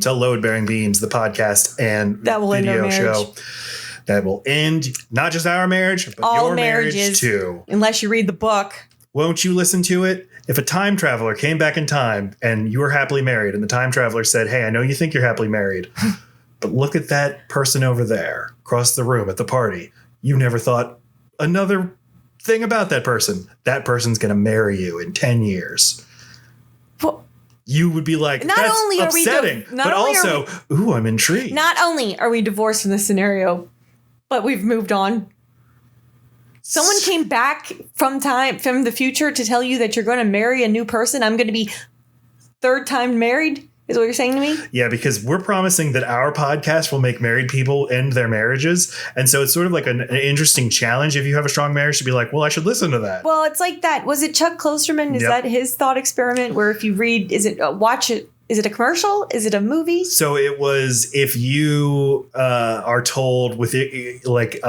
to Load Bearing Beams, the podcast and that will video show that will end not just our marriage, but all your marriages marriage too. Unless you read the book. Won't you listen to it? If a time traveler came back in time and you were happily married and the time traveler said, hey, I know you think you're happily married, but look at that person over there across the room at the party. You never thought another thing about that person. That person's going to marry you in 10 years. Well, you would be like, not that's only upsetting, but also, ooh, I'm intrigued. Not only are we divorced in this scenario, but we've moved on. Someone came back from the future to tell you that you're going to marry a new person. I'm going to be third time married, is what you're saying to me? Yeah, because we're promising that our podcast will make married people end their marriages. And so it's sort of like an interesting challenge if you have a strong marriage to be like, well, I should listen to that. Well, it's like that. Was it Chuck Klosterman? Is that his thought experiment where if you read, is it watch it? Is it a commercial? Is it a movie? So it was if you are told with it, like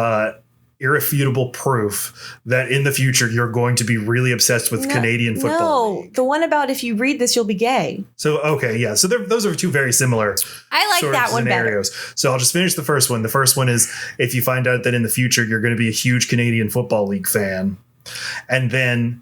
irrefutable proof that in the future you're going to be really obsessed with Canadian football. No, the one about if you read this, you'll be gay. So, okay, yeah. So those are two very similar I like that one scenarios. Better. So I'll just finish the first one. The first one is if you find out that in the future you're going to be a huge Canadian Football League fan. And then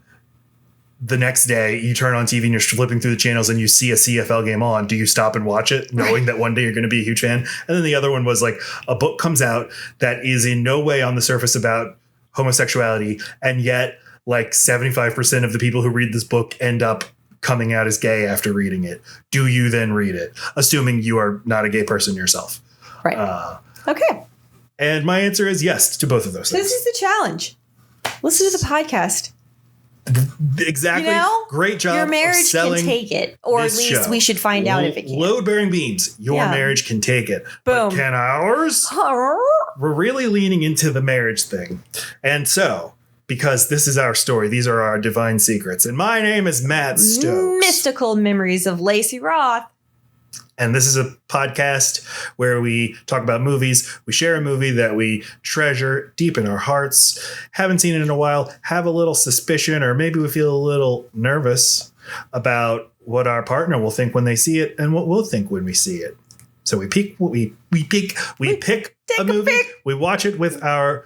the next day you turn on TV and you're flipping through the channels and you see a CFL game on. Do you stop and watch it knowing that one day you're going to be a huge fan? And then the other one was like a book comes out that is in no way on the surface about homosexuality. And yet like 75% of the people who read this book end up coming out as gay after reading it. Do you then read it? Assuming you are not a gay person yourself. Right. Okay. And my answer is yes to both of those things. This is the challenge. Listen to the podcast. Exactly. You know, great job. Your marriage can take it, or at least we should find out if it can. Load Bearing Beams. Your marriage can take it. Boom. But can ours? We're really leaning into the marriage thing. And so, because this is our story, these are our divine secrets. And my name is Matt Stokes. Mystical Memories of Laci Roth. And this is a podcast where we talk about movies. We share a movie that we treasure deep in our hearts. Haven't seen it in a while. Have a little suspicion, or maybe we feel a little nervous about what our partner will think when they see it and what we'll think when we see it. So we pick a movie. We watch it with our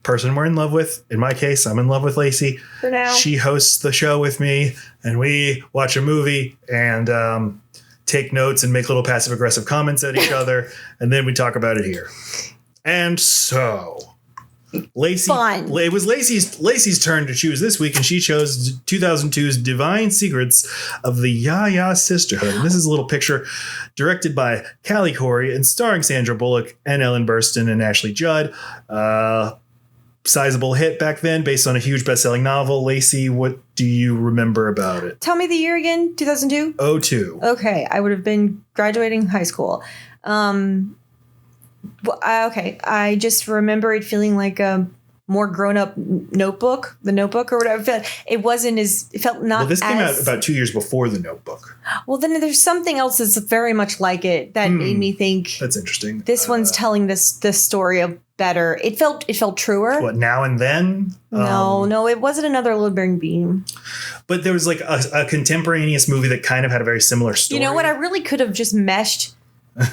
person we're in love with. In my case, I'm in love with Laci. For now. She hosts the show with me, and we watch a movie and take notes and make little passive aggressive comments at each other, and then we talk about it here. And so Laci, it was Laci's turn to choose this week, and she chose 2002's Divine Secrets of the Ya-Ya Sisterhood. And this is a little picture directed by Callie Corey and starring Sandra Bullock and Ellen Burstyn and Ashley Judd. Sizable hit back then based on a huge best-selling novel. Laci, what do you remember about it? Tell me the year again. 2002? 2002. Okay. I would have been graduating high school. Okay. I just remember it feeling like a more grown-up Notebook, the Notebook or whatever. It felt not. Well, this came out about 2 years before the Notebook. Well, then there's something else that's very much like it that made me think. That's interesting. This one's telling this story of better. It felt truer. What, Now and Then? No, it wasn't another Load Bearing Beam. But there was like a contemporaneous movie that kind of had a very similar story. You know what? I really could have just meshed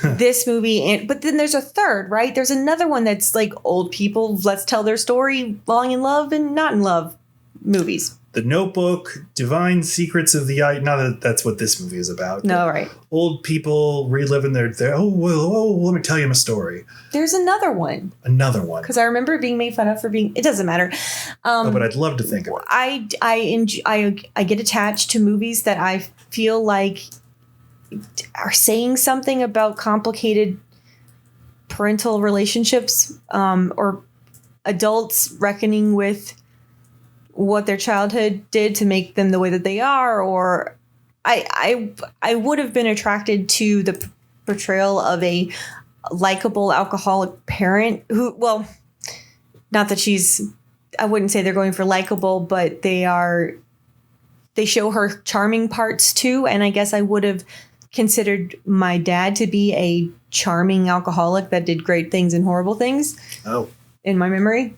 this movie but then there's a third, right? There's another one that's like old people, let's tell their story, falling in love and not in love movies. The Notebook, Divine Secrets of the Ya-Ya. Not that that's what this movie is about. No, right. Old people reliving their let me tell you my story. There's another one. Because I remember it being made fun of for being, it doesn't matter. But I'd love to think of it. I get attached to movies that I feel like are saying something about complicated parental relationships, or adults reckoning with what their childhood did to make them the way that they are. Or I would have been attracted to the portrayal of a likable alcoholic parent who, well, not that I wouldn't say they're going for likable, but they show her charming parts too. And I guess I would have considered my dad to be a charming alcoholic that did great things and horrible things. Oh. In my memory.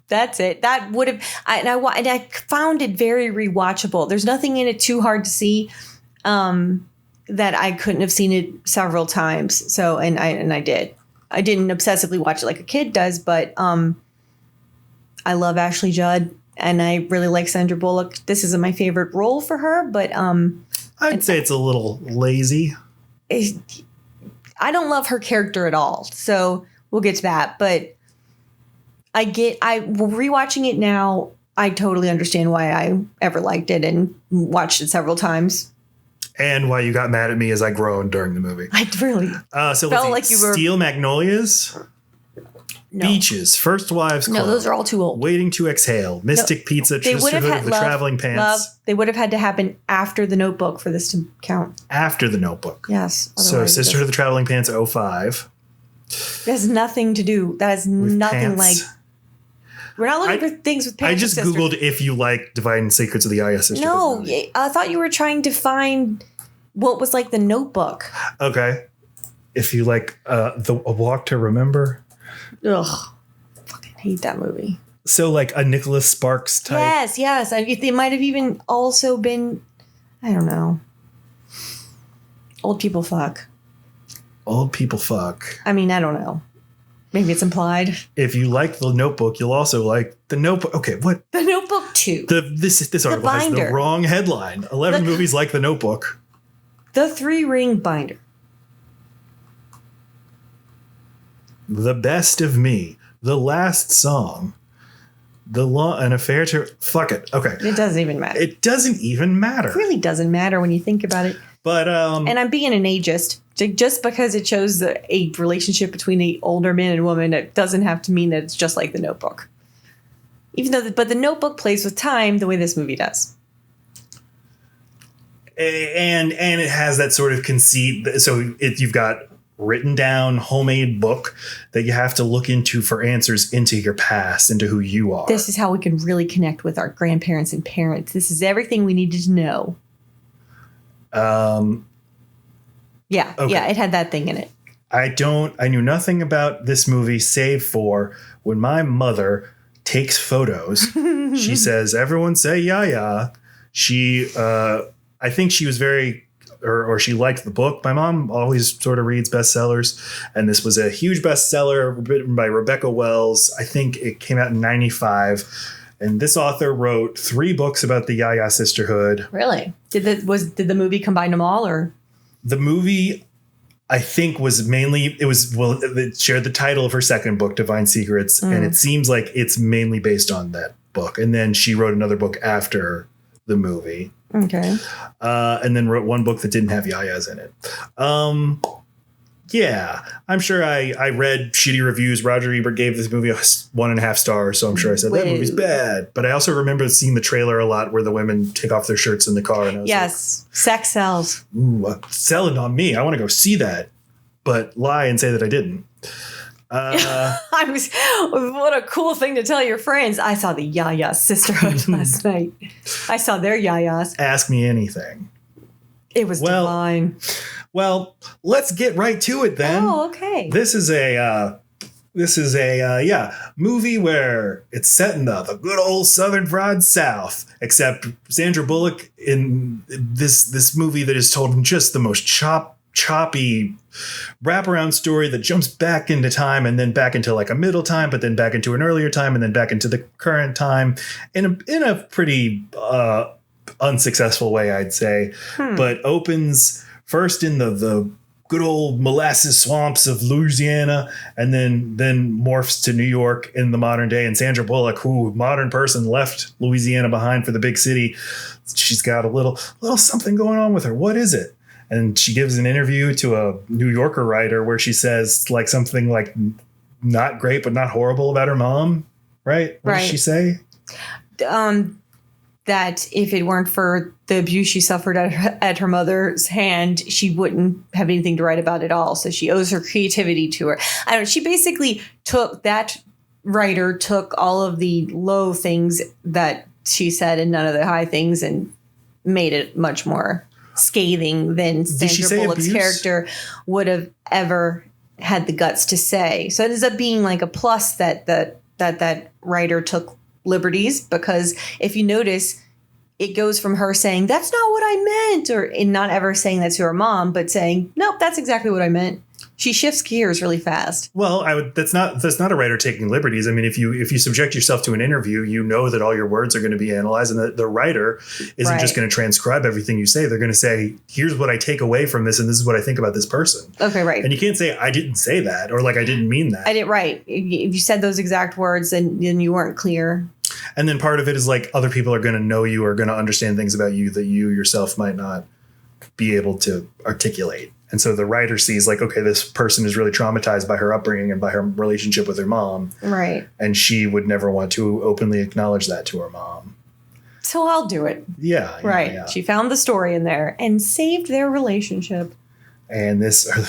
That's it. That would have, I found it very rewatchable. There's nothing in it too hard to see. that I couldn't have seen it several times. So, and I did. I didn't obsessively watch it like a kid does, but I love Ashley Judd and I really like Sandra Bullock. This isn't my favorite role for her, but I'd say it's a little lazy. I don't love her character at all. So we'll get to that. But rewatching it now, I totally understand why I ever liked it and watched it several times. And why you got mad at me as I groaned during the movie. I really felt like you were Steel Magnolias, no. Beaches, First Wives Club. No, those are all too old. Waiting to Exhale, Mystic Pizza, Sisterhood of the Traveling Pants. They would have had to happen after The Notebook for this to count. After The Notebook. Yes. So Sisterhood of the Traveling Pants 05. That has nothing to do. That has nothing like. We're not looking for things with pants. I just Googled if you like Divine Secrets of the Ya-Ya Sisterhood. No, I thought you were trying to find what was like The Notebook. Okay. If you like A Walk to Remember. Ugh. Fucking hate that movie. So like a Nicholas Sparks type. Yes. They might have even also been, I don't know. Old people fuck. Old people fuck. I mean, I don't know. Maybe it's implied. If you like The Notebook, you'll also like The Notebook. Okay, what? The Notebook 2. This article has the wrong headline. 11 movies like The Notebook. The 3-ring binder. The Best of Me. The Last Song. An Affair to... Fuck it. Okay. It doesn't even matter. It doesn't even matter. It really doesn't matter when you think about it. But and I'm being an ageist. Just because it shows a relationship between an older man and woman, it doesn't have to mean that it's just like The Notebook. Even though, but The Notebook plays with time the way this movie does. And it has that sort of conceit. So you've got written down homemade book that you have to look into for answers into your past, into who you are. This is how we can really connect with our grandparents and parents. This is everything we needed to know. Yeah, okay. Yeah, it had that thing in it. I knew nothing about this movie save for when my mother takes photos. She says, everyone say Ya-Ya. I think she was or she liked the book. My mom always sort of reads bestsellers. And this was a huge bestseller written by Rebecca Wells. I think it came out in 95. And this author wrote 3 books about the Ya-Ya Sisterhood. Really? Did the movie combine them all, or? The movie, I think, it shared the title of her second book, Divine Secrets, and it seems like it's mainly based on that book. And then she wrote another book after the movie. Okay. And then wrote one book that didn't have Ya-Yas in it. Yeah, I'm sure I read shitty reviews. Roger Ebert gave this movie 1.5 stars, so I'm sure I said that movie's bad. But I also remember seeing the trailer a lot where the women take off their shirts in the car. And I was yes, like, sex sells. Ooh, selling on me. I want to go see that, but lie and say that I didn't. What a cool thing to tell your friends. I saw the Ya-Ya Sisterhood last night. I saw their Ya-Yas. Ask me anything. It was divine. Well, let's get right to it then. Oh, okay. This is a movie where it's set in the good old Southern fried South, except Sandra Bullock in this movie that is told in just the most choppy wraparound story that jumps back into time and then back into like a middle time, but then back into an earlier time and then back into the current time in a pretty unsuccessful way, I'd say, but opens first in the good old molasses swamps of Louisiana, and then morphs to New York in the modern day. And Sandra Bullock, who modern person left Louisiana behind for the big city, she's got a little something going on with her. What is it? And she gives an interview to a New Yorker writer where she says like something like not great but not horrible about her mom. Right? What does she say? That if it weren't for the abuse she suffered at her mother's hand, she wouldn't have anything to write about at all. So she owes her creativity to her. I don't know. She basically took all of the low things that she said and none of the high things and made it much more scathing than Sandra Bullock's character would have ever had the guts to say. So it ends up being like a plus that writer took liberties, because if you notice, it goes from her saying, that's not what I meant, or and not ever saying that to her mom, but saying, nope, that's exactly what I meant. She shifts gears really fast. Well, that's not a writer taking liberties. I mean, if you subject yourself to an interview, you know that all your words are going to be analyzed, and the writer isn't just going to transcribe everything you say. They're going to say, here's what I take away from this, and this is what I think about this person. Okay, right. And you can't say, I didn't say that, or like, I didn't mean that. I didn't, right. If you said those exact words, then you weren't clear. And then part of it is like, other people are going to know you, or going to understand things about you that you yourself might not be able to articulate. And so the writer sees like, okay, this person is really traumatized by her upbringing and by her relationship with her mom. Right. And she would never want to openly acknowledge that to her mom. So I'll do it. Yeah. Right. Yeah. She found the story in there and saved their relationship. And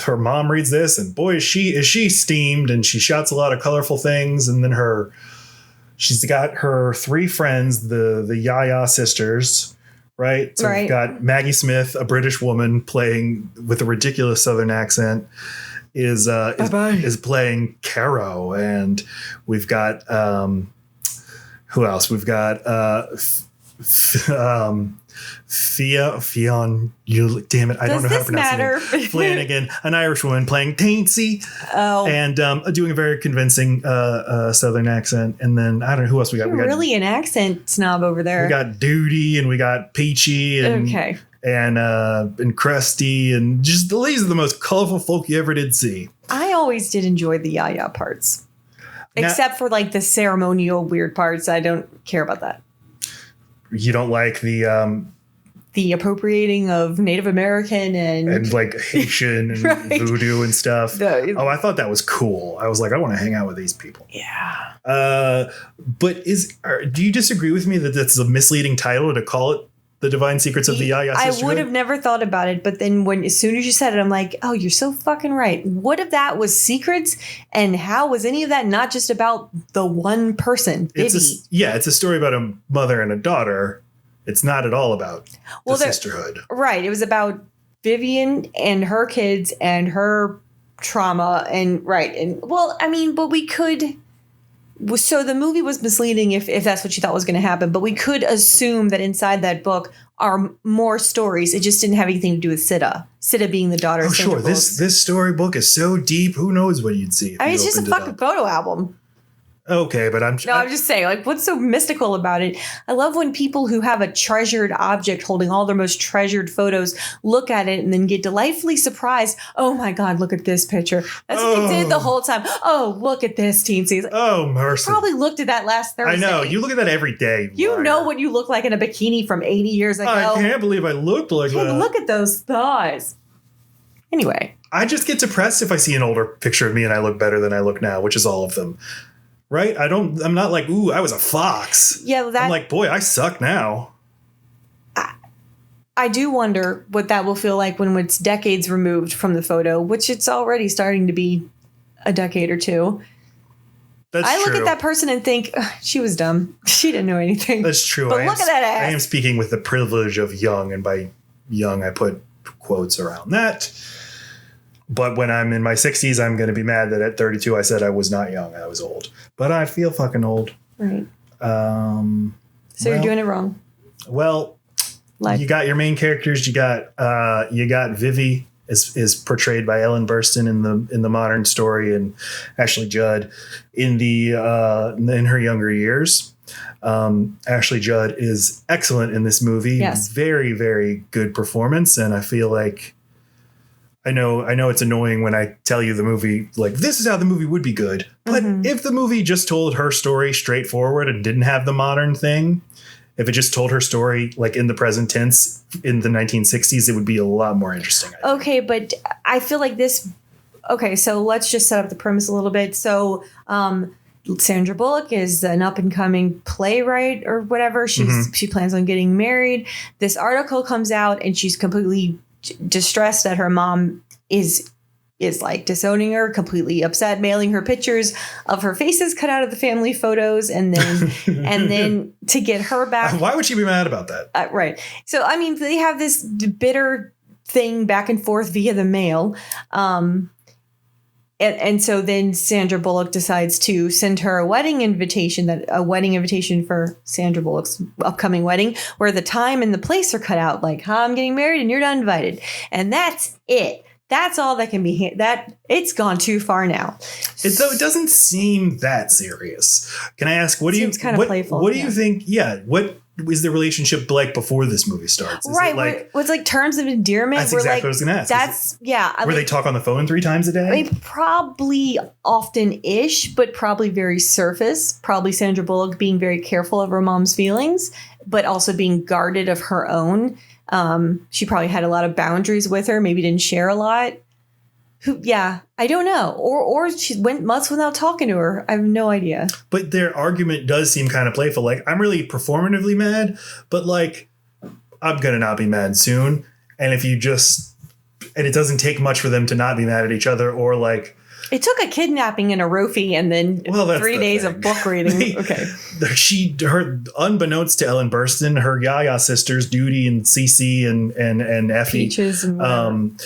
her mom reads this, and boy, is she steamed, and she shouts a lot of colorful things. And then she's got her 3 friends, the Ya-Ya sisters. Right. So we've got Maggie Smith, a British woman playing with a ridiculous Southern accent, is playing Caro. And we've got who else? We've got Fionn. Damn it! I don't know how to pronounce her name. Flanagan, an Irish woman playing Taintsy, and doing a very convincing Southern accent. And then I don't know who else we got. You're really an accent snob over there. We got Duty, and we got Peachy, and and Krusty, and just these are the most colorful folk you ever did see. I always did enjoy the Ya-Ya parts, except for like the ceremonial weird parts. I don't care about that. You don't like the appropriating of Native American and like Haitian and voodoo and stuff. I thought that was cool. I was like, I want to hang out with these people. Yeah. But do you disagree with me that that's a misleading title to call it The Divine Secrets of the Ya-Ya Sisterhood? I would have never thought about it, but then as soon as you said it, I'm like, oh, you're so fucking right. What if that was secrets, and how was any of that not just about the one person, Vivi? It's a story about a mother and a daughter. It's not at all about the sisterhood. Right. It was about Vivian and her kids and her trauma but we could. So the movie was misleading if that's what you thought was going to happen. But we could assume that inside that book are more stories. It just didn't have anything to do with Sita. Sita being the daughter of Sandra Bullock. This storybook is so deep. Who knows what you'd see? It's just a fucking photo album. Okay, but I'm just saying, like, what's so mystical about it? I love when people who have a treasured object holding all their most treasured photos look at it and then get delightfully surprised. Oh my God, look at this picture. That's what they did the whole time. Oh, look at this, teensy. Like, oh, mercy. Probably looked at that last Thursday. I know. You look at that every day. You know what you look like in a bikini from 80 years ago. I can't believe I looked like that. Look at those thighs. Anyway. I just get depressed if I see an older picture of me and I look better than I look now, which is all of them. Right? I'm not like, ooh, I was a fox. Yeah, I'm like, boy, I suck now. I do wonder what that will feel like when it's decades removed from the photo, which it's already starting to be a decade or two. I look at that person and think, she was dumb. She didn't know anything. That's true. But look at that ass. I am speaking with the privilege of young, and by young, I put quotes around that. But when I'm in my 60s, I'm going to be mad that at 32, I said I was not young. I was old. But I feel fucking old. Right. So you're doing it wrong. Well, you got your main characters. You got Vivi is portrayed by Ellen Burstyn in the modern story, and Ashley Judd in her younger years. Ashley Judd is excellent in this movie. Yes. Very, very good performance. And I feel like, I know it's annoying when I tell you the movie, like, this is how the movie would be good. But if the movie just told her story straightforward and didn't have the modern thing, if it just told her story like in the present tense in the 1960s, it would be a lot more interesting. Okay, but I feel like this. Okay, so let's just set up the premise a little bit. So Sandra Bullock is an up and coming playwright or whatever. She plans on getting married. This article comes out and she's completely distressed that her mom is like disowning her, completely upset, mailing her pictures of her faces cut out of the family photos, and then to get her back. Why would she be mad about that? Right. So I mean, they have this bitter thing back and forth via the mail. And so then Sandra Bullock decides to send her a wedding invitation for Sandra Bullock's upcoming wedding, where the time and the place are cut out, like, I'm getting married and you're not invited. And that's it. That's all that can be. That it's gone too far now. So it doesn't seem that serious. Can I ask, what do you playful, what do you think? Yeah, what is the relationship like before this movie starts? Is right, it like, what's like terms of endearment? That's exactly what I was going to ask. That's where they talk on the phone 3 times a day. I mean, probably often-ish, but probably very surface. Probably Sandra Bullock being very careful of her mom's feelings, but also being guarded of her own. She probably had a lot of boundaries with her. Maybe didn't share a lot. I don't know. Or she went months without talking to her. I have no idea. But their argument does seem kind of playful. Like, I'm really performatively mad, but like, I'm going to not be mad soon. And if you and it doesn't take much for them to not be mad at each other, or like, it took a kidnapping and a roofie and then 3 days of book reading. Her, unbeknownst to Ellen Burstyn, her Ya-Ya sisters, Duty and Cece and Effie, Peaches and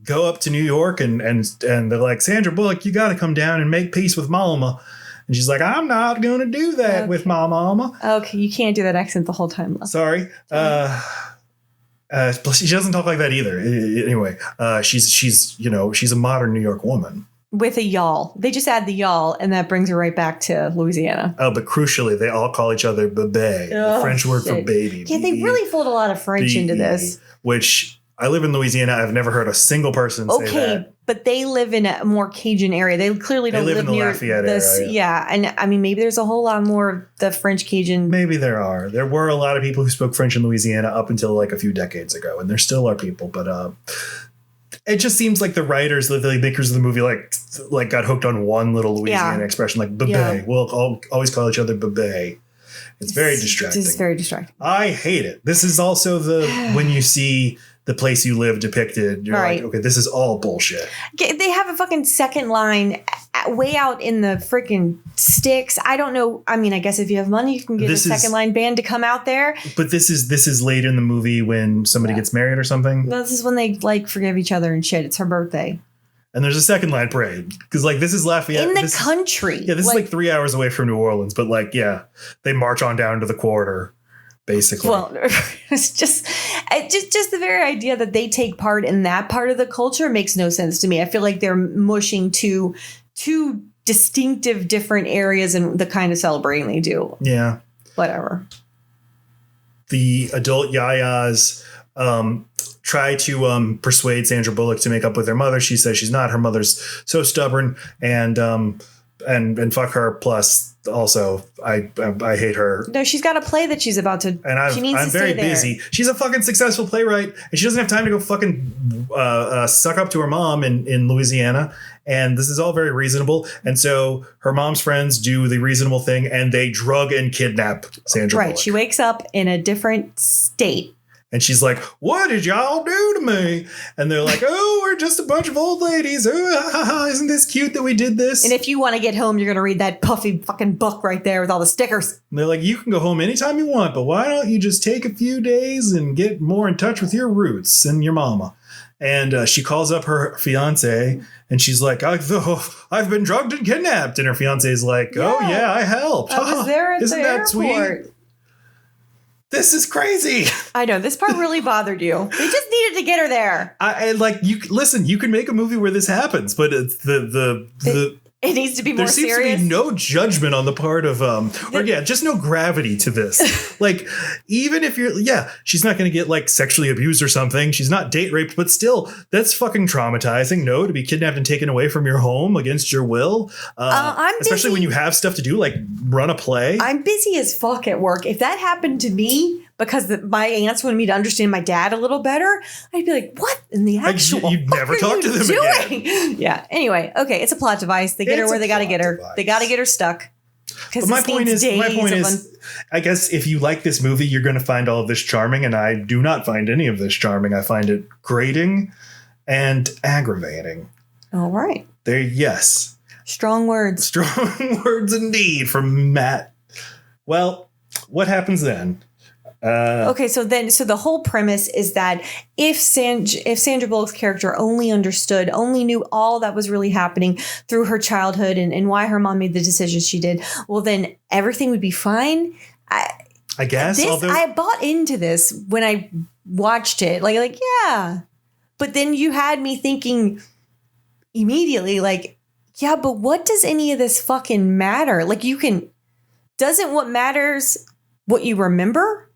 go up to New York and they're like, Sandra Bullock, you got to come down and make peace with Mama. And she's like, I'm not going to do that with my mama. Okay, you can't do that accent the whole time. Sorry. She doesn't talk like that either. Anyway, she's a modern New York woman. With a y'all. They just add the y'all, and that brings her right back to Louisiana. Oh, but crucially, they all call each other bébé, the French word for baby. Yeah, they really fold a lot of French into this. Which, I live in Louisiana. I've never heard a single person say that. Okay, but they live in a more Cajun area. They clearly don't live in the near Lafayette this. area. Yeah, and I mean, maybe there's a whole lot more of the French Cajun. Maybe there are. There were a lot of people who spoke French in Louisiana up until like a few decades ago, and there still are people, but it just seems like the writers, the makers of the movie, like got hooked on one little Louisiana expression, like bébé. Yeah. We'll always call each other bébé. It's very distracting. It's very distracting. I hate it. This is also when you see the place you live depicted, you're like, okay, this is all bullshit. They have a fucking second line way out in the freaking sticks. I don't know. I mean, I guess if you have money, you can get a second line band to come out there. But this is late in the movie when somebody gets married or something. No, this is when they like forgive each other and shit. It's her birthday. And there's a second line parade because like this is Lafayette in the country. Yeah, this is like 3 hours away from New Orleans, but like they march on down to the quarter. Basically, well, it's just the very idea that they take part in that part of the culture makes no sense to me. I feel like they're mushing two distinctive different areas and the kind of celebrating they do. Yeah, whatever. The adult Ya-Yas try to persuade Sandra Bullock to make up with their mother. She says she's not. Her mother's so stubborn and fuck her. Plus, also, I hate her. No, she's got a play that she's about to. And I'm very busy. She's a fucking successful playwright, and she doesn't have time to go fucking suck up to her mom in Louisiana. And this is all very reasonable. And so her mom's friends do the reasonable thing, and they drug and kidnap Sandra Bullock. She wakes up in a different state. And she's like, what did y'all do to me? And they're like, oh, we're just a bunch of old ladies. Isn't this cute that we did this? And if you want to get home, you're going to read that puffy fucking book right there with all the stickers. And they're like, you can go home anytime you want, but why don't you just take a few days and get more in touch with your roots and your mama? And she calls up her fiance and she's like, I've been drugged and kidnapped. And her fiance is like, oh, yeah, I helped. I was there at Isn't the that airport. Sweet? This is crazy. I know this part really bothered you. They just needed to get her there. You can make a movie where this happens, but it's it needs to be more serious. There seems to be no judgment on the part of, just no gravity to this. Like, even if she's not going to get like sexually abused or something. She's not date raped, but still, that's fucking traumatizing. No, to be kidnapped and taken away from your home against your will. Especially when you have stuff to do, like run a play. I'm busy as fuck at work. If that happened to me, because my aunts wanted me to understand my dad a little better, I'd be like, what in the actual you'd never talk to them doing? Again. Yeah. Anyway, okay, it's a plot device. They get her where they got to get her. They got to get her stuck. But my point is, I guess if you like this movie, you're going to find all of this charming, and I do not find any of this charming. I find it grating and aggravating. All right. Yes. Strong words. Strong words indeed from Matt. Well, what happens then? Okay, so the whole premise is that if Sandra Bullock's character only understood, only knew all that was really happening through her childhood and why her mom made the decisions she did, well, then everything would be fine. I guess. I bought into this when I watched it. Like, yeah. But then you had me thinking immediately, like, yeah, but what does any of this fucking matter? Like, doesn't what matters what you remember?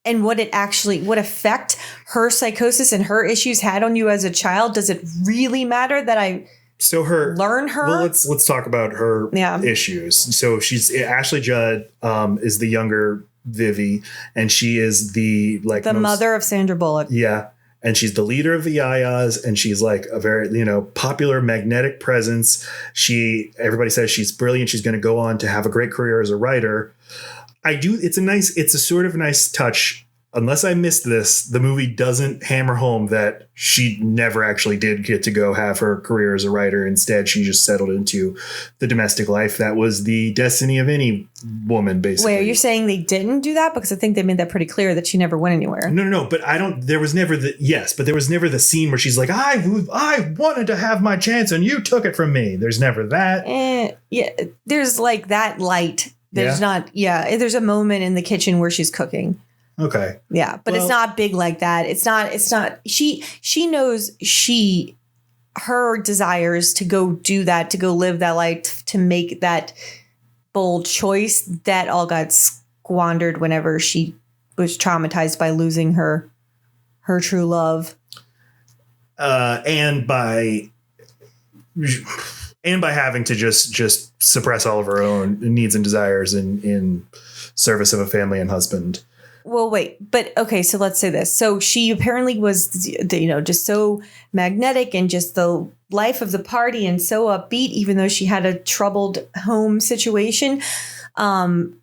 And what effect her psychosis and her issues had on you as a child? Does it really matter that I learn her? Well, let's talk about her issues. So Ashley Judd is the younger Vivi, and she is the mother of Sandra Bullock. Yeah. And she's the leader of the Ya-Yas, and she's like a very, popular magnetic presence. Everybody says she's brilliant. She's going to go on to have a great career as a writer. It's a sort of nice touch. Unless I missed this, the movie doesn't hammer home that she never actually did get to go have her career as a writer. Instead, she just settled into the domestic life. That was the destiny of any woman, basically. Wait, are you saying they didn't do that? Because I think they made that pretty clear that she never went anywhere. No. But there was never the scene where she's like, I wanted to have my chance and you took it from me. There's never that. Yeah, there's like that light. There's not. Yeah, there's a moment in the kitchen where she's cooking. Okay. Yeah, but it's not big like that. It's not. She knows her desires to go do that, to go live that life, to make that bold choice. That all got squandered whenever she was traumatized by losing her true love, and by having to just suppress all of her own needs and desires in service of a family and husband. Well, wait, but okay, so let's say this. So she apparently was, just so magnetic and just the life of the party and so upbeat, even though she had a troubled home situation. And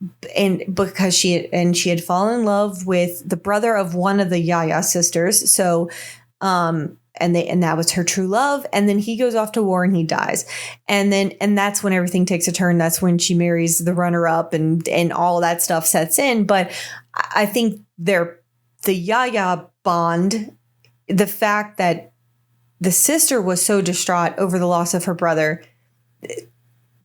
because she had fallen in love with the brother of one of the Ya-Ya sisters. So, and that was her true love. And then he goes off to war and he dies. And that's when everything takes a turn. That's when she marries the runner up and all that stuff sets in. But I think the Ya-Ya bond, the fact that the sister was so distraught over the loss of her brother,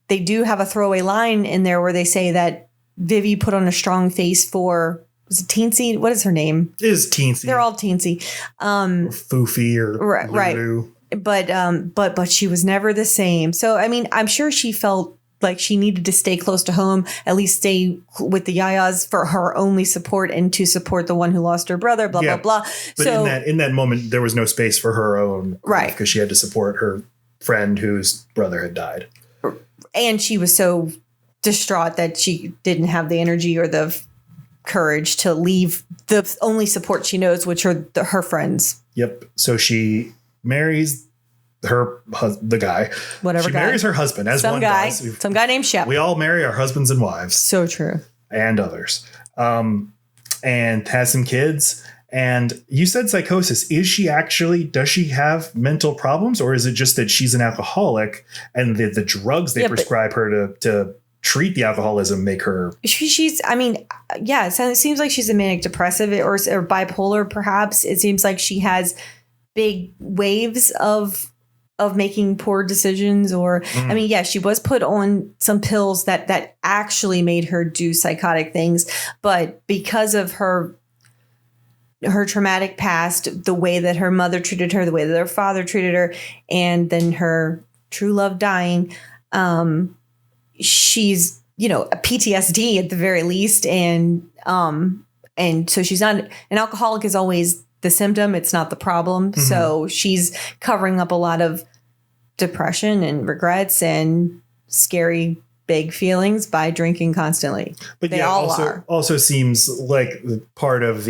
they do have a throwaway line in there where they say that Vivi put on a strong face for, was it Teensy? What is her name? It is Teensy. They're all Teensy. Or Foofy or right. But she was never the same. So, I mean, I'm sure she felt like she needed to stay close to home, at least stay with the Ya-Yas for her only support and to support the one who lost her brother, blah, blah, blah. But so, in that moment, there was no space for her own. Right. Because she had to support her friend whose brother had died. And she was so distraught that she didn't have the energy or the courage to leave the only support she knows, which are her friends. Yep. So she marries the guy. Whatever she guy. Marries her husband, as some one guy, does. Some guy named Shep. We all marry our husbands and wives. So true. And others. And has some kids. And you said psychosis. Does she have mental problems? Or is it just that she's an alcoholic and the drugs they prescribe her to treat the alcoholism make her? It seems like she's a manic depressive or bipolar, perhaps. It seems like she has big waves of making poor decisions she was put on some pills that actually made her do psychotic things. But because of her traumatic past, the way that her mother treated her, the way that her father treated her, and then her true love dying, she's, a PTSD at the very least. And so she's not, an alcoholic is always the symptom. It's not the problem. Mm-hmm. So she's covering up a lot of depression and regrets and scary big feelings by drinking constantly. But they also seems like part of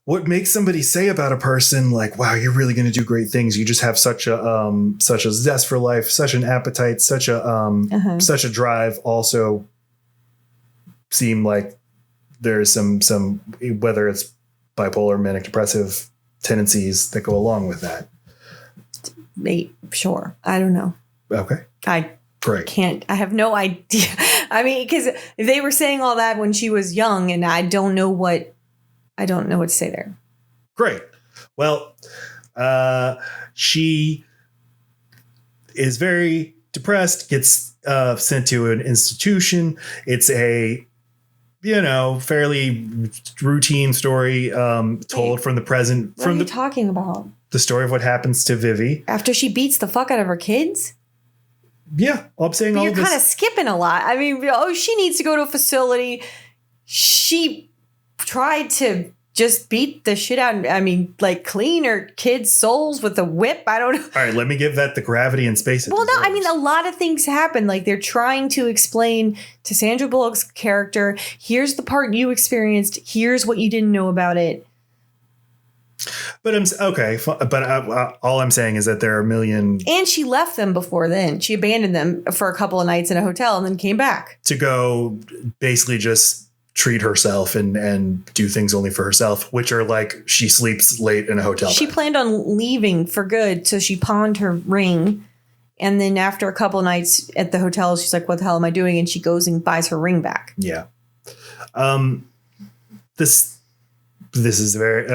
what makes somebody say about a person like, wow, you're really going to do great things. You just have such a zest for life, such an appetite, such a drive. Also seem like there's some, whether it's bipolar, manic depressive tendencies that go along with that. Sure. I don't know. Okay. I have no idea. I mean, because they were saying all that when she was young, and I don't know what to say there. Great. Well, she is very depressed, gets sent to an institution. It's a, fairly routine story told from the present. What are you talking about? The story of what happens to Vivi. After she beats the fuck out of her kids? Yeah, I'm saying all You're this. kind of skipping a lot. I mean, she needs to go to a facility. She tried to just beat the shit out. I mean, like clean her kids' souls with a whip. I don't know. All right, let me give that the gravity and space. Well, no, I mean, a lot of things happen. Like they're trying to explain to Sandra Bullock's character, here's the part you experienced. Here's what you didn't know about it. But all I'm saying is that there are a million. And she left them before then. She abandoned them for a couple of nights in a hotel and then came back to go basically just treat herself and do things only for herself, which are like she sleeps late in a hotel. She planned on leaving for good. So she pawned her ring. And then after a couple of nights at the hotel, she's like, what the hell am I doing? And she goes and buys her ring back. Yeah. This is very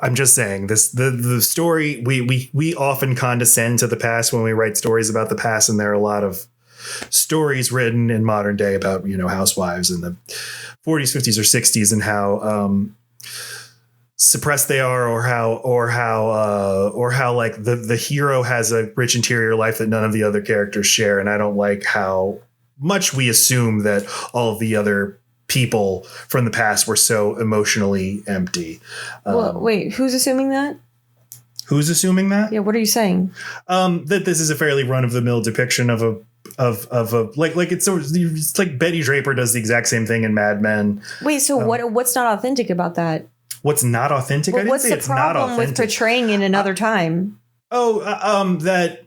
I'm just saying this, the story, we often condescend to the past when we write stories about the past. And there are a lot of stories written in modern day about, housewives in the 40s, 50s or 60s and how suppressed they are or how like the hero has a rich interior life that none of the other characters share. And I don't like how much we assume that all of the other people from the past were so emotionally empty. Well, wait, who's assuming that? Who's assuming that? Yeah, what are you saying? That this is a fairly run-of-the-mill depiction of a it's like Betty Draper does the exact same thing in Mad Men. Wait, so what's not authentic about that? What's not authentic? Well, what's the problem with portraying in another time? That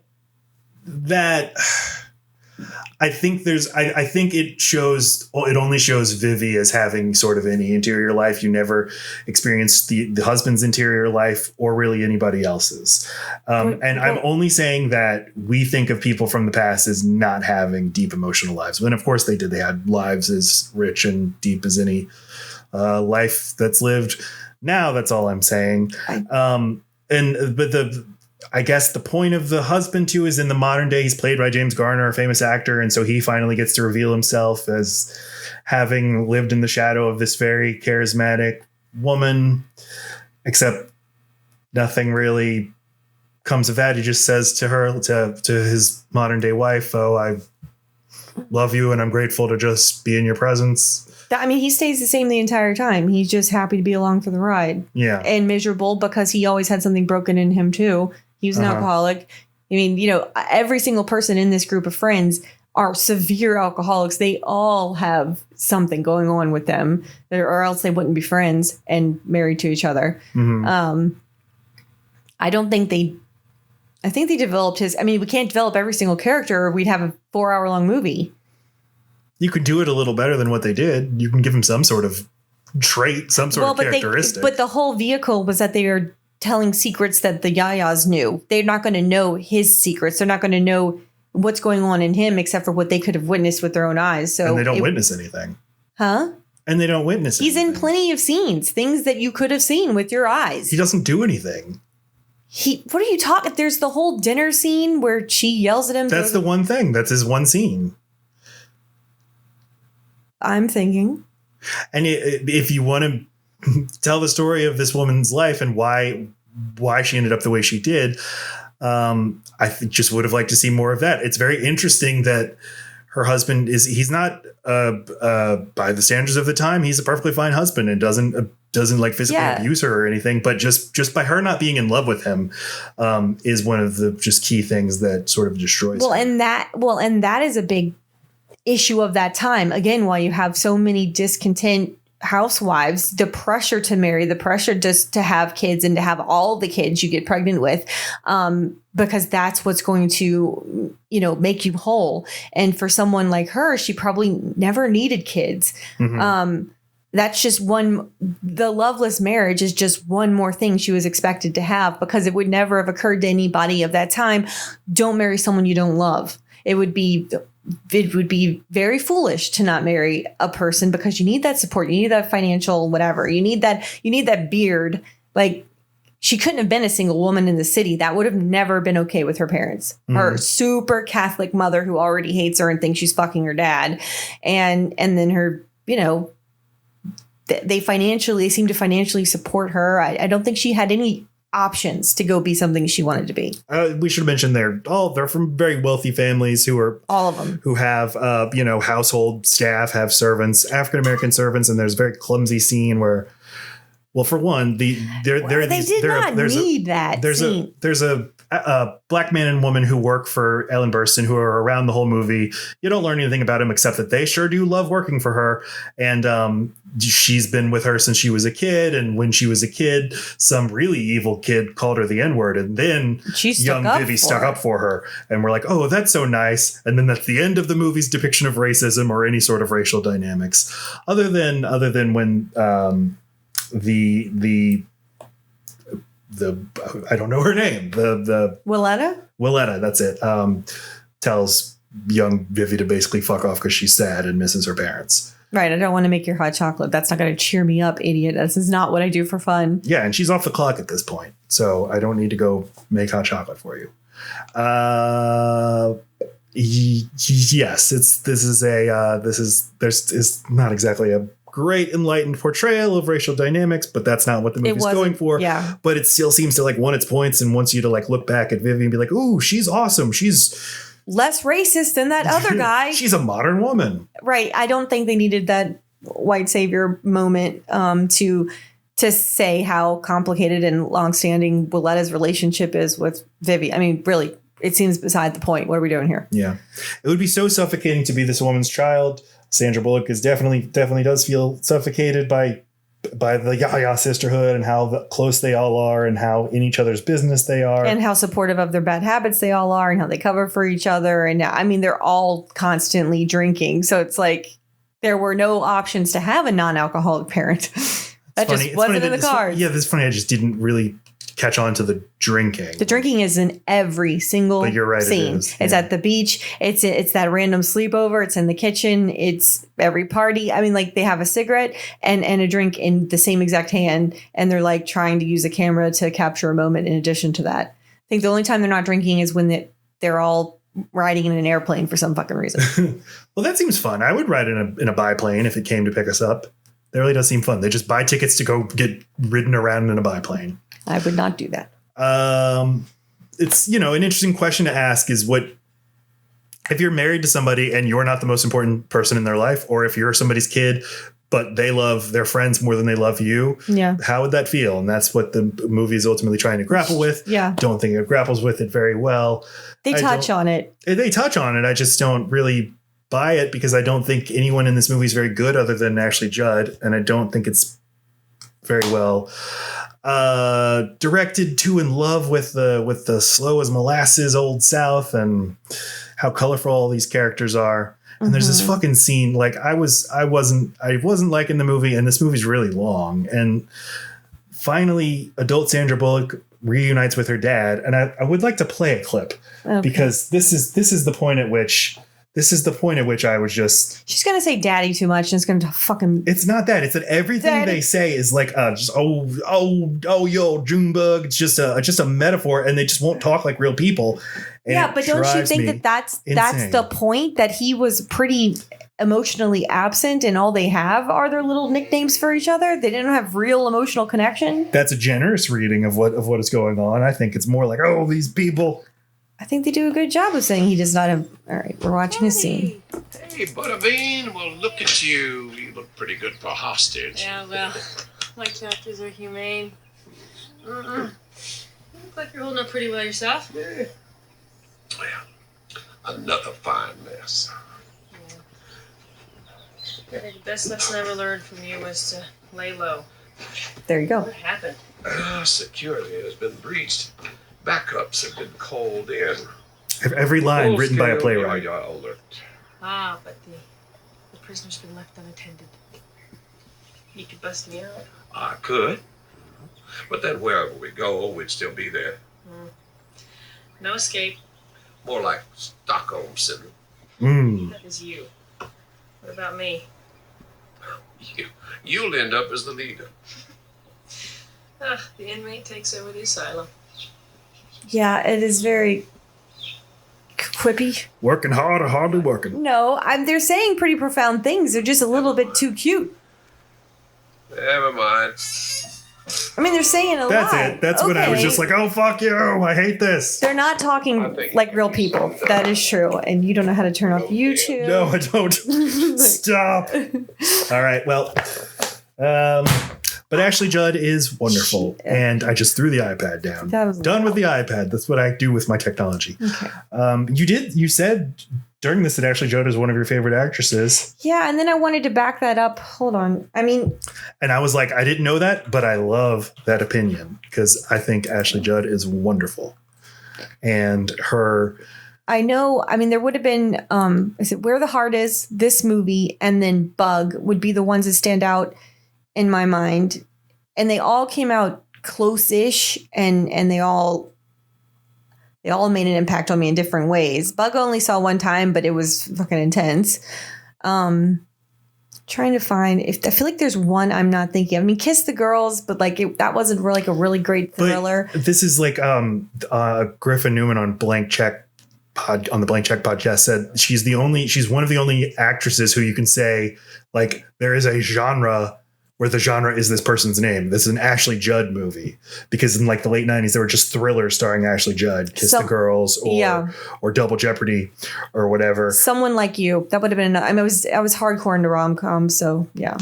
I think I think it only shows Vivi as having sort of any interior life. You never experience the husband's interior life or really anybody else's. I'm only saying that we think of people from the past as not having deep emotional lives. When of course they did. They had lives as rich and deep as any life that's lived now. That's all I'm saying. I guess the point of the husband, too, is in the modern day, he's played by James Garner, a famous actor. And so he finally gets to reveal himself as having lived in the shadow of this very charismatic woman, except nothing really comes of that. He just says to her, to his modern day wife, oh, I love you and I'm grateful to just be in your presence. I mean, he stays the same the entire time. He's just happy to be along for the ride. Yeah. And miserable because he always had something broken in him, too. He was an alcoholic. I mean, every single person in this group of friends are severe alcoholics. They all have something going on with them, or else they wouldn't be friends and married to each other. Mm-hmm. I think they developed his. I mean, we can't develop every single character or we'd have a 4-hour-long movie. You could do it a little better than what they did. You can give him some sort of trait, some sort of characteristic. But the whole vehicle was that they are telling secrets that the Ya-Yas knew. They're not going to know his secrets. They're not going to know what's going on in him except for what they could have witnessed with their own eyes. So and they don't witness anything. Huh? And they don't witness He's anything. in plenty of scenes, things that you could have seen with your eyes. He doesn't do anything. What are you talking? There's the whole dinner scene where she yells at him. That's the one thing. That's his one scene. I'm thinking. And if you want to tell the story of this woman's life and why she ended up the way she did, just would have liked to see more of that. It's very interesting that her husband he's not by the standards of the time, he's a perfectly fine husband and doesn't like physically abuse her or anything, but just by her not being in love with him is one of the just key things that sort of destroys her. And that is a big issue of that time. Again, while you have so many discontent housewives, the pressure to marry, the pressure just to have kids and to have all the kids you get pregnant with, because that's what's going to, make you whole. And for someone like her, she probably never needed kids. Mm-hmm. That's just the loveless marriage is just one more thing she was expected to have, because it would never have occurred to anybody of that time. Don't marry someone you don't love. it would be very foolish to not marry a person because you need that support. You need that financial whatever. You need that beard. Like, she couldn't have been a single woman in the city. That would have never been okay with her parents. Her super Catholic mother who already hates her and thinks she's fucking her dad. And then her, they seem to financially support her. I don't think she had any options to go be something she wanted to be. We should mention they're from very wealthy families who are all of them who have household staff, have servants, African American servants, and there's a very clumsy scene where, well, for one, there's a black man and woman who work for Ellen Burstyn who are around the whole movie. You don't learn anything about them except that they sure do love working for her. And she's been with her since she was a kid. And when she was a kid, some really evil kid called her the N-word. And then young Vivi stuck up for her. And we're like, oh, that's so nice. And then that's the end of the movie's depiction of racism or any sort of racial dynamics. Other than when the I don't know her name. The Willetta, that's it. Tells young Vivi to basically fuck off because she's sad and misses her parents. Right. I don't want to make your hot chocolate. That's not going to cheer me up, idiot. This is not what I do for fun. Yeah, and she's off the clock at this point, so I don't need to go make hot chocolate for you. Yes, this is not exactly a great enlightened portrayal of racial dynamics, but that's not what the movie's going for. Yeah. But it still seems to want its points and wants you to look back at Vivi and be like, ooh, she's awesome. She's less racist than that other guy. She's a modern woman. Right. I don't think they needed that white savior moment to say how complicated and longstanding Willetta's relationship is with Vivi. I mean, really, it seems beside the point. What are we doing here? Yeah. It would be so suffocating to be this woman's child. Sandra Bullock is definitely does feel suffocated by the Ya-Ya Sisterhood and how close they all are and how in each other's business they are. And how supportive of their bad habits they all are and how they cover for each other. And I mean, they're all constantly drinking. So it's like there were no options to have a non-alcoholic parent. That just wasn't in the cards. Yeah, this is funny. I just didn't really catch on to the drinking. The drinking is in every single but you're right, scene. It is. It's at the beach. It's that random sleepover. It's in the kitchen. It's every party. I mean, they have a cigarette and a drink in the same exact hand. And they're trying to use a camera to capture a moment in addition to that. I think the only time they're not drinking is when they're all riding in an airplane for some fucking reason. Well, that seems fun. I would ride in a biplane if it came to pick us up. That really does seem fun. They just buy tickets to go get ridden around in a biplane. I would not do that. It's, an interesting question to ask is if you're married to somebody and you're not the most important person in their life, or if you're somebody's kid, but they love their friends more than they love you. Yeah. How would that feel? And that's what the movie is ultimately trying to grapple with. Yeah. Don't think it grapples with it very well. They touch on it. They touch on it. I just don't really buy it because I don't think anyone in this movie is very good other than Ashley Judd. And I don't think it's very well directed to in love with the slow as molasses old South and how colorful all these characters are. And there's this fucking scene. I wasn't liking the movie, and this movie's really long. And finally, adult Sandra Bullock reunites with her dad, and I would like to play a clip because this is the point at which I was just. She's gonna say "daddy" too much, and it's gonna fucking. It's not that. It's that everything daddy. They say is just yo Junebug. It's just a metaphor, and they just won't talk like real people. Yeah, but don't you think that's the point, that he was pretty emotionally absent, and all they have are their little nicknames for each other? They didn't have real emotional connection. That's a generous reading of what is going on. I think it's more like, oh, these people. I think they do a good job of saying he does not have. All right, we're watching a scene. Hey, Butterbean. Well, look at you. You look pretty good for a hostage. Yeah, well, my captors are humane. You look like you're holding up pretty well yourself. Yeah. Well, another fine mess. Yeah. The best lesson I ever learned from you was to lay low. There you go. What happened? Security has been breached. Backups have been called in. Every line written by a playwright. Alert. But the prisoner's been left unattended. You could bust me out. I could. But then wherever we go, we'd still be there. No escape. More like Stockholm Syndrome. That is you. What about me? You'll end up as the leader. The inmate takes over the asylum. Yeah, it is very quippy. Working hard or hardly working. No, they're saying pretty profound things. They're just a little bit too cute. Never mind. I mean, they're saying a lot. That's it. That's when I was Okay. just like, oh, fuck you. I hate this. They're not talking like real people. That is true. And you don't know how to turn off YouTube. No, I don't. Stop. All right. Well, but Ashley Judd is wonderful. And I just threw the iPad down. That was Done with loud. the iPad. That's what I do with my technology. Okay. You said during this that Ashley Judd is one of your favorite actresses. Yeah, and then I wanted to back that up. Hold on. I mean, And I was like, I didn't know that, but I love that opinion because I think Ashley Judd is wonderful. And her... I know. I mean, there would have been, is it Where the Heart Is, this movie, and then Bug would be the ones that stand out in my mind. And they all came out close-ish, and they all made an impact on me in different ways. Bug I only saw one time, but it was fucking intense. Trying to find if I feel like there's one I'm not thinking. I mean, Kiss the Girls, but like that wasn't really like a really great thriller. But this is like Griffin Newman on Blank Check on the Blank Check podcast said she's one of the only actresses who you can say like there is a genre where the genre is this person's name. This is an Ashley Judd movie because in like the late 90s there were just thrillers starring Ashley Judd, Kiss the Girls or Double Jeopardy or whatever. Someone Like You. That would have been I mean I was hardcore into rom-coms, so yeah.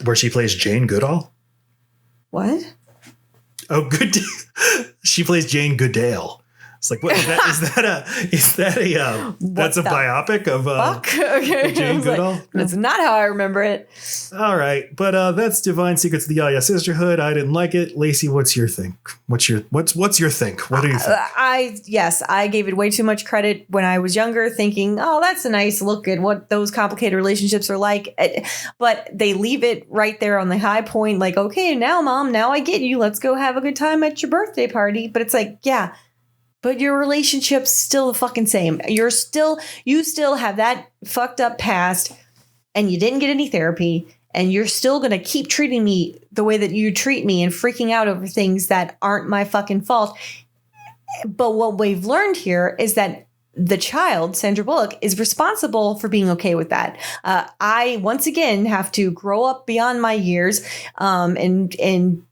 Where she plays Jane Goodall? What? Oh, good. She plays Jane Goodale. It's like, what is that that's a biopic of Okay. Jane Goodall? That's not how I remember it. All right. But that's Divine Secrets of the Ya-Ya Sisterhood. I didn't like it. Laci, what's your think? What's your think? What do you think? I gave it way too much credit when I was younger, thinking, oh, that's a nice look at what those complicated relationships are like. But they leave it right there on the high point, like, okay, now, Mom, now I get you. Let's go have a good time at your birthday party. But it's like, yeah. But your relationship's still the fucking same. You still have that fucked up past and you didn't get any therapy and you're still going to keep treating me the way that you treat me and freaking out over things that aren't my fucking fault. But what we've learned here is that the child, Sandra Bullock, is responsible for being okay with that. I, once again, have to grow up beyond my years and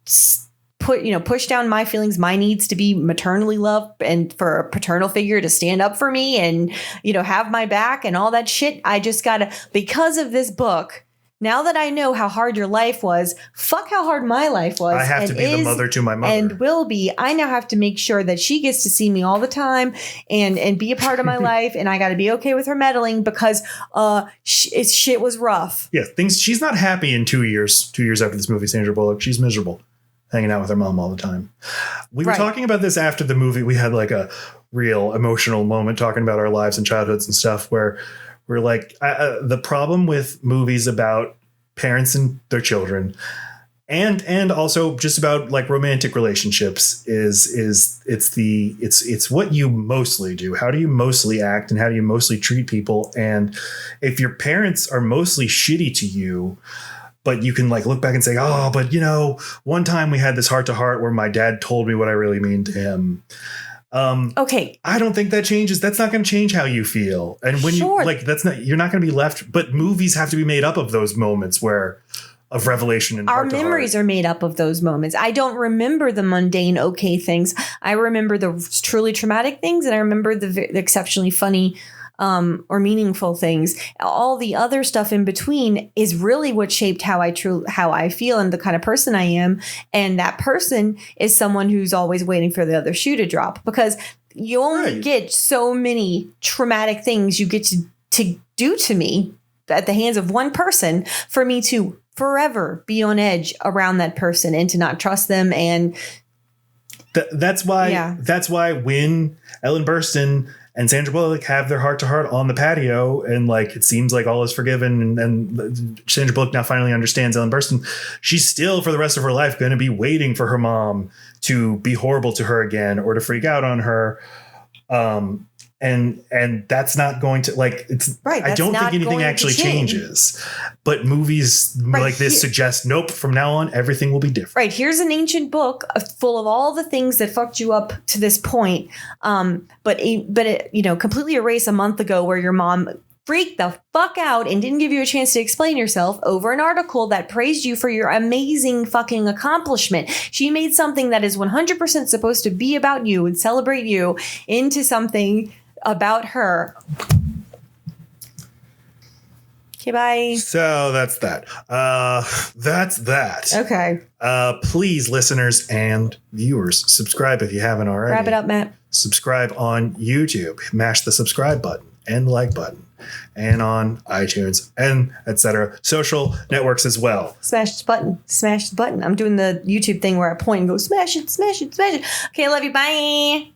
push down my feelings, my needs to be maternally loved and for a paternal figure to stand up for me and, have my back and all that shit. I just gotta, because of this book, now that I know how hard your life was, fuck how hard my life was. I have to be the mother to my mother. And will be. I now have to make sure that she gets to see me all the time and be a part of my life. And I got to be okay with her meddling because shit was rough. Yeah, she's not happy in 2 years. 2 years after this movie, Sandra Bullock, she's miserable. Hanging out with her mom all the time. We were talking about this after the movie. We had like a real emotional moment talking about our lives and childhoods and stuff where we're like, the problem with movies about parents and their children and also just about like romantic relationships is it's what you mostly do. How do you mostly act and how do you mostly treat people? And if your parents are mostly shitty to you, but you can like look back and say, oh, but one time we had this heart to heart where my dad told me what I really mean to him. Okay. I don't think that changes. That's not going to change how you feel. And when you're not going to be left, but movies have to be made up of those moments of revelation and our memories are made up of those moments. I don't remember the mundane, okay things. I remember the truly traumatic things. And I remember the exceptionally funny or meaningful things. All the other stuff in between is really what shaped how I feel and the kind of person I am. And that person is someone who's always waiting for the other shoe to drop because you only get so many traumatic things you get to do to me at the hands of one person for me to forever be on edge around that person and to not trust them. And that's why when Ellen Burstyn and Sandra Bullock have their heart to heart on the patio and like it seems like all is forgiven and Sandra Bullock now finally understands Ellen Burstyn. She's still for the rest of her life going to be waiting for her mom to be horrible to her again or to freak out on her. and that's not going to like it's Right, I don't that's think not anything going to actually change. changes, but movies like this suggest nope, from now on everything will be different. Right, here's an ancient book full of all the things that fucked you up to this point, but it, you know, completely erase a month ago where your mom freaked the fuck out and didn't give you a chance to explain yourself over an article that praised you for your amazing fucking accomplishment. She made something that is 100% supposed to be about you and celebrate you into something about her. Okay, bye. So that's that. That's that. Okay. Please, listeners and viewers, subscribe if you haven't already. Wrap it up, Matt. Subscribe on YouTube. Mash the subscribe button and the like button, and on iTunes and etc. Social networks as well. Smash the button. Smash the button. I'm doing the YouTube thing where I point and go, smash it, smash it, smash it. Okay, I love you. Bye.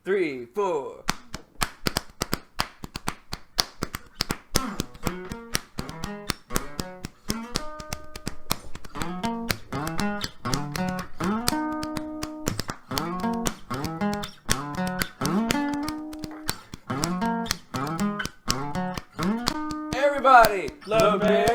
3, 4. Everybody, love me.